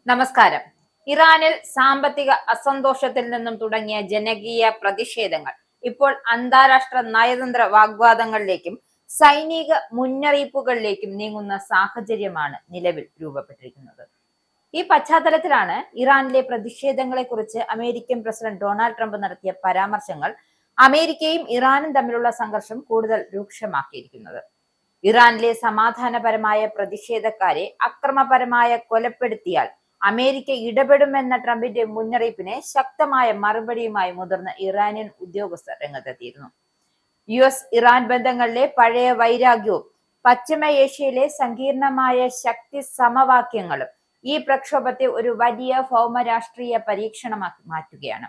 നമസ്കാരം. ഇറാനിൽ സാമ്പത്തിക അസന്തോഷത്തിൽ നിന്നും തുടങ്ങിയ ജനകീയ പ്രതിഷേധങ്ങൾ ഇപ്പോൾ അന്താരാഷ്ട്ര നയതന്ത്ര വാഗ്വാദങ്ങളിലേക്കും സൈനിക മുന്നറിയിപ്പുകളിലേക്കും നീങ്ങുന്ന സാഹചര്യമാണ് നിലവിൽ രൂപപ്പെട്ടിരിക്കുന്നത്. ഈ പശ്ചാത്തലത്തിലാണ് ഇറാനിലെ പ്രതിഷേധങ്ങളെ കുറിച്ച് അമേരിക്കൻ പ്രസിഡന്റ് ഡൊണാൾഡ് ട്രംപ് നടത്തിയ പരാമർശങ്ങൾ അമേരിക്കയും ഇറാനും തമ്മിലുള്ള സംഘർഷം കൂടുതൽ രൂക്ഷമാക്കിയിരിക്കുന്നത്. ഇറാനിലെ സമാധാനപരമായ പ്രതിഷേധക്കാരെ അക്രമപരമായ കൊലപ്പെടുത്തിയാൽ അമേരിക്ക ഇടപെടുമെന്ന ട്രംപിന്റെ മുന്നറിയിപ്പിനെ ശക്തമായ മറുപടിയുമായി മുതിർന്ന ഇറാനിയൻ ഉദ്യോഗസ്ഥർ രംഗത്തെത്തിയിരുന്നു. ഇറാൻ ബന്ധങ്ങളിലെ പഴയ വൈരാഗ്യവും പശ്ചിമ ഏഷ്യയിലെ സങ്കീർണമായ ശക്തി സമവാക്യങ്ങളും ഈ പ്രക്ഷോഭത്തെ ഒരു വലിയ ഭൗമരാഷ്ട്രീയ പരീക്ഷണമാക്കി മാറ്റുകയാണ്.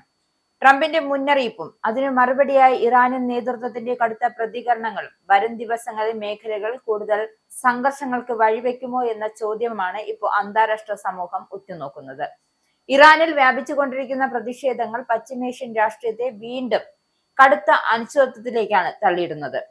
ട്രംപിന്റെ മുന്നറിയിപ്പും അതിനു മറുപടിയായി ഇറാനിയൻ നേതൃത്വത്തിന്റെ കടുത്ത പ്രതികരണങ്ങളും വരും ദിവസങ്ങളിൽ മേഖലകൾ കൂടുതൽ സംഘർഷങ്ങൾക്ക് വഴിവെക്കുമോ എന്ന ചോദ്യമാണ് ഇപ്പോൾ അന്താരാഷ്ട്ര സമൂഹം ഉറ്റുനോക്കുന്നത്. ഇറാനിൽ വ്യാപിച്ചുകൊണ്ടിരിക്കുന്ന പ്രതിഷേധങ്ങൾ പശ്ചിമേഷ്യൻ രാഷ്ട്രീയത്തെ വീണ്ടും കടുത്ത അനിശ്ചിതത്വത്തിലേക്കാണ് തള്ളിയിടുന്നത്.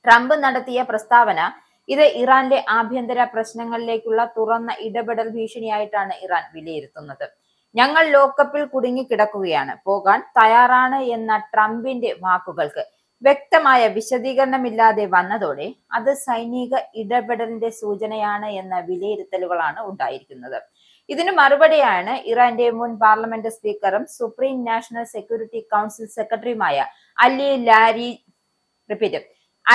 ട്രംപ് നടത്തിയ പ്രസ്താവന ഇത് ഇറാനിലെ ആഭ്യന്തര പ്രശ്നങ്ങളിലേക്കുള്ള തുറന്ന ഇടപെടൽ ഭീഷണിയായിട്ടാണ് ഇറാൻ വിലയിരുത്തുന്നത്. ഞങ്ങൾ ലോക്കപ്പിൽ കുടുങ്ങിക്കിടക്കുകയാണ്, പോകാൻ തയ്യാറാണ് എന്ന ട്രംപിന്റെ വാക്കുകൾക്ക് വ്യക്തമായ വിശദീകരണമില്ലാതെ വന്നതോടെ അത് സൈനിക ഇടപെടലിന്റെ സൂചനയാണ് എന്ന വിലയിരുത്തലുകളാണ് ഉണ്ടായിരിക്കുന്നത്. ഇതിനു മറുപടിയാണ് ഇറാന്റെ മുൻ പാർലമെന്റ് സ്പീക്കറും സുപ്രീം നാഷണൽ സെക്യൂരിറ്റി കൗൺസിൽ സെക്രട്ടറിയുമായ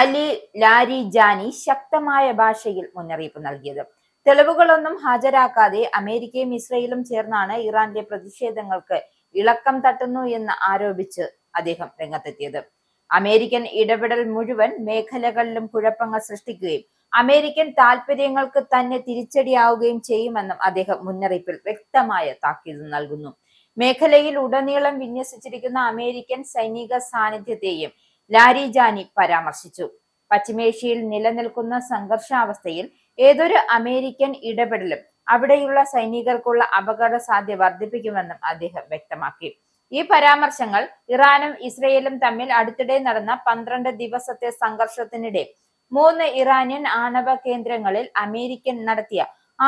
അലി ലാരിജാനി ശക്തമായ ഭാഷയിൽ മുന്നറിയിപ്പ് നൽകിയത്. തെളിവുകളൊന്നും ഹാജരാക്കാതെ അമേരിക്കയും ഇസ്രയേലും ചേർന്നാണ് ഇറാന്റെ പ്രതിഷേധങ്ങൾക്ക് ഇളക്കം തട്ടുന്നു എന്ന് ആരോപിച്ച് അദ്ദേഹം രംഗത്തെത്തിയത്. അമേരിക്കൻ ഇടപെടൽ മുഴുവൻ മേഖലകളിലും കുഴപ്പങ്ങൾ സൃഷ്ടിക്കുകയും അമേരിക്കൻ താൽപര്യങ്ങൾക്ക് തന്നെ തിരിച്ചടിയാവുകയും ചെയ്യുമെന്നും അദ്ദേഹം മുന്നറിയിപ്പിൽ വ്യക്തമായ താക്കീത് നൽകുന്നു. മേഖലയിൽ ഉടനീളം വിന്യസിച്ചിരിക്കുന്ന അമേരിക്കൻ സൈനിക സാന്നിധ്യത്തെയും ലാരിജാനി പരാമർശിച്ചു. പശ്ചിമേഷ്യയിൽ നിലനിൽക്കുന്ന സംഘർഷാവസ്ഥയിൽ ഏതൊരു അമേരിക്കൻ ഇടപെടലും അവിടെയുള്ള സൈനികർക്കുള്ള അപകട സാധ്യത വർദ്ധിപ്പിക്കുമെന്നും അദ്ദേഹം വ്യക്തമാക്കി. ഈ പരാമർശങ്ങൾ ഇറാനും ഇസ്രയേലും തമ്മിൽ അടുത്തിടെ നടന്ന 12 ദിവസത്തെ സംഘർഷത്തിനിടെ 3 ഇറാനിയൻ ആണവ കേന്ദ്രങ്ങളിൽ അമേരിക്കൻ നടത്തിയ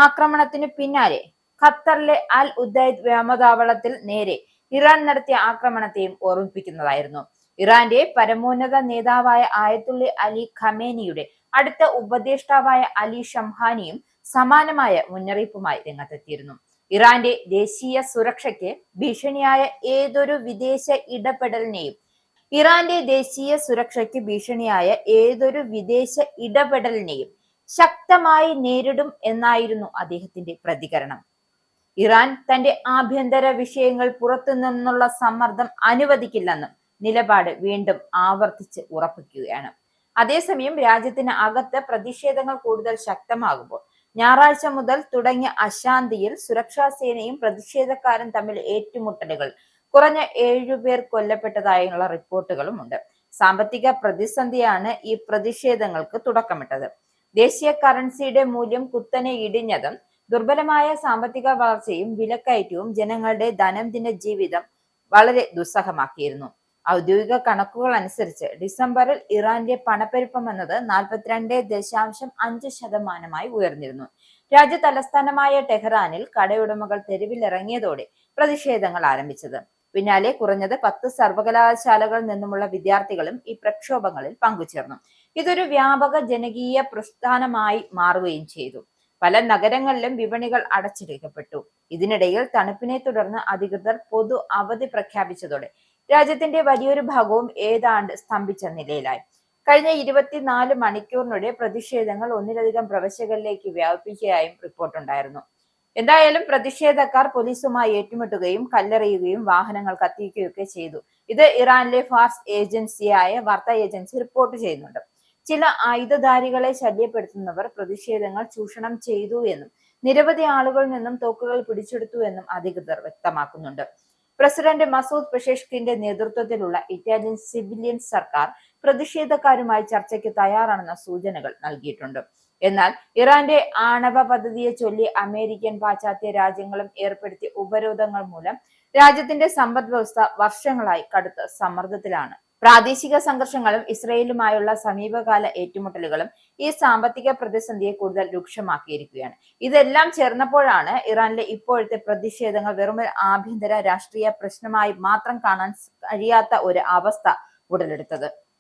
ആക്രമണത്തിനു പിന്നാലെ ഖത്തറിലെ അൽ ഉദൈദ് വ്യോമതാവളത്തിൽ നേരെ ഇറാൻ നടത്തിയ ആക്രമണത്തെയും ഓർമ്മിപ്പിക്കുന്നതായിരുന്നു. ഇറാന്റെ പരമോന്നത നേതാവായ ആയത്തുള്ള അലി ഖമേനിയുടെ അടുത്ത ഉപദേഷ്ടാവായ അലി ഷംഹാനിയും സമാനമായ മുന്നറിയിപ്പുമായി രംഗത്തെത്തിയിരുന്നു. ഇറാന്റെ ദേശീയ സുരക്ഷയ്ക്ക് ഭീഷണിയായ ഏതൊരു വിദേശ ഇടപെടലിനെയും ശക്തമായി നേരിടും എന്നായിരുന്നു അദ്ദേഹത്തിന്റെ പ്രതികരണം. ഇറാൻ തന്റെ ആഭ്യന്തര വിഷയങ്ങൾ പുറത്തു നിന്നുള്ള സമ്മർദ്ദം അനുവദിക്കില്ലെന്നും നിലപാട് വീണ്ടും ആവർത്തിച്ച് ഉറപ്പിക്കുകയാണ്. അതേസമയം രാജ്യത്തിന് അകത്ത് പ്രതിഷേധങ്ങൾ കൂടുതൽ ശക്തമാകുമ്പോൾ ഞായറാഴ്ച മുതൽ തുടങ്ങിയ അശാന്തിയിൽ സുരക്ഷാ സേനയും പ്രതിഷേധക്കാരും തമ്മിൽ ഏറ്റുമുട്ടലുകൾ കുറഞ്ഞ 7 പേർ കൊല്ലപ്പെട്ടതായുള്ള റിപ്പോർട്ടുകളും ഉണ്ട്. സാമ്പത്തിക പ്രതിസന്ധിയാണ് ഈ പ്രതിഷേധങ്ങൾക്ക് തുടക്കമിട്ടത്. ദേശീയ കറൻസിയുടെ മൂല്യം കുത്തനെ ഇടിഞ്ഞതും ദുർബലമായ സാമ്പത്തിക വളർച്ചയും വിലക്കയറ്റവും ജനങ്ങളുടെ ദൈനംദിന ജീവിതം വളരെ ദുസ്സഹമാക്കിയിരുന്നു. ഔദ്യോഗിക കണക്കുകൾ അനുസരിച്ച് ഡിസംബറിൽ ഇറാന്റെ പണപ്പെരുപ്പം എന്നത് 42.5% ഉയർന്നിരുന്നു. രാജ്യ തലസ്ഥാനമായ ടെഹ്റാനിൽ കടയുടമകൾ തെരുവിലിറങ്ങിയതോടെ പ്രതിഷേധങ്ങൾ ആരംഭിച്ചത്. പിന്നാലെ കുറഞ്ഞത് 10 സർവകലാശാലകളിൽ നിന്നുമുള്ള വിദ്യാർത്ഥികളും ഈ പ്രക്ഷോഭങ്ങളിൽ പങ്കുചേർന്നു. ഇതൊരു വ്യാപക ജനകീയ പ്രസ്ഥാനമായി മാറുകയും ചെയ്തു. പല നഗരങ്ങളിലും വിപണികൾ അടച്ചിടക്കപ്പെട്ടു. ഇതിനിടയിൽ തണുപ്പിനെ തുടർന്ന് അധികൃതർ പൊതു അവധി പ്രഖ്യാപിച്ചതോടെ രാജ്യത്തിന്റെ വലിയൊരു ഭാഗവും ഏതാണ്ട് സ്തംഭിച്ച നിലയിലായി. കഴിഞ്ഞ 24 മണിക്കൂറിനിടെ പ്രതിഷേധങ്ങൾ ഒന്നിലധികം പ്രവിശ്യകളിലേക്ക് വ്യാപിപ്പിക്കുകയായും റിപ്പോർട്ടുണ്ടായിരുന്നു. എന്തായാലും പ്രതിഷേധക്കാർ പോലീസുമായി ഏറ്റുമുട്ടുകയും കല്ലെറിയുകയും വാഹനങ്ങൾ കത്തിക്കുകയൊക്കെ ചെയ്തു. ഇത് ഇറാനിലെ ഫാർസ് ഏജൻസിയായ വാർത്താ ഏജൻസി റിപ്പോർട്ട് ചെയ്യുന്നുണ്ട്. ചില ആയുധധാരികളെ ശല്യപ്പെടുത്തുന്നവർ പ്രതിഷേധങ്ങൾ ചൂഷണം ചെയ്തു എന്നും നിരവധി ആളുകളിൽ നിന്നും തോക്കുകൾ പിടിച്ചെടുത്തു എന്നും അധികൃതർ വ്യക്തമാക്കുന്നുണ്ട്. പ്രസിഡന്റ് മസൂദ് പെഷെഷ്കിന്റെ നേതൃത്വത്തിലുള്ള ഇറ്റാലിയൻ സിവിലിയൻ സർക്കാർ പ്രതിഷേധക്കാരുമായി ചർച്ചയ്ക്ക് തയ്യാറാണെന്ന സൂചനകൾ നൽകിയിട്ടുണ്ട്. എന്നാൽ ഇറാന്റെ ആണവ പദ്ധതിയെ ചൊല്ലി അമേരിക്കൻ പാശ്ചാത്യ രാജ്യങ്ങളും ഏർപ്പെടുത്തിയ ഉപരോധങ്ങൾ മൂലം രാജ്യത്തിന്റെ സമ്പദ് വ്യവസ്ഥ വർഷങ്ങളായി കടുത്ത സമ്മർദ്ദത്തിലാണ് പ്രാദേശിക സംഘർഷങ്ങളും ഇസ്രയേലുമായുള്ള സമീപകാല ഏറ്റുമുട്ടലുകളും ഈ സാമ്പത്തിക പ്രതിസന്ധിയെ കൂടുതൽ രൂക്ഷമാക്കിയിരിക്കുകയാണ്. ഇതെല്ലാം ചേർന്നപ്പോഴാണ് ഇറാനിലെ ഇപ്പോഴത്തെ പ്രതിഷേധങ്ങൾ വെറുമൊരു ആഭ്യന്തര രാഷ്ട്രീയ പ്രശ്നമായി മാത്രം കാണാൻ കഴിയാത്ത ഒരു അവസ്ഥ ഉടലെടുത്തത്.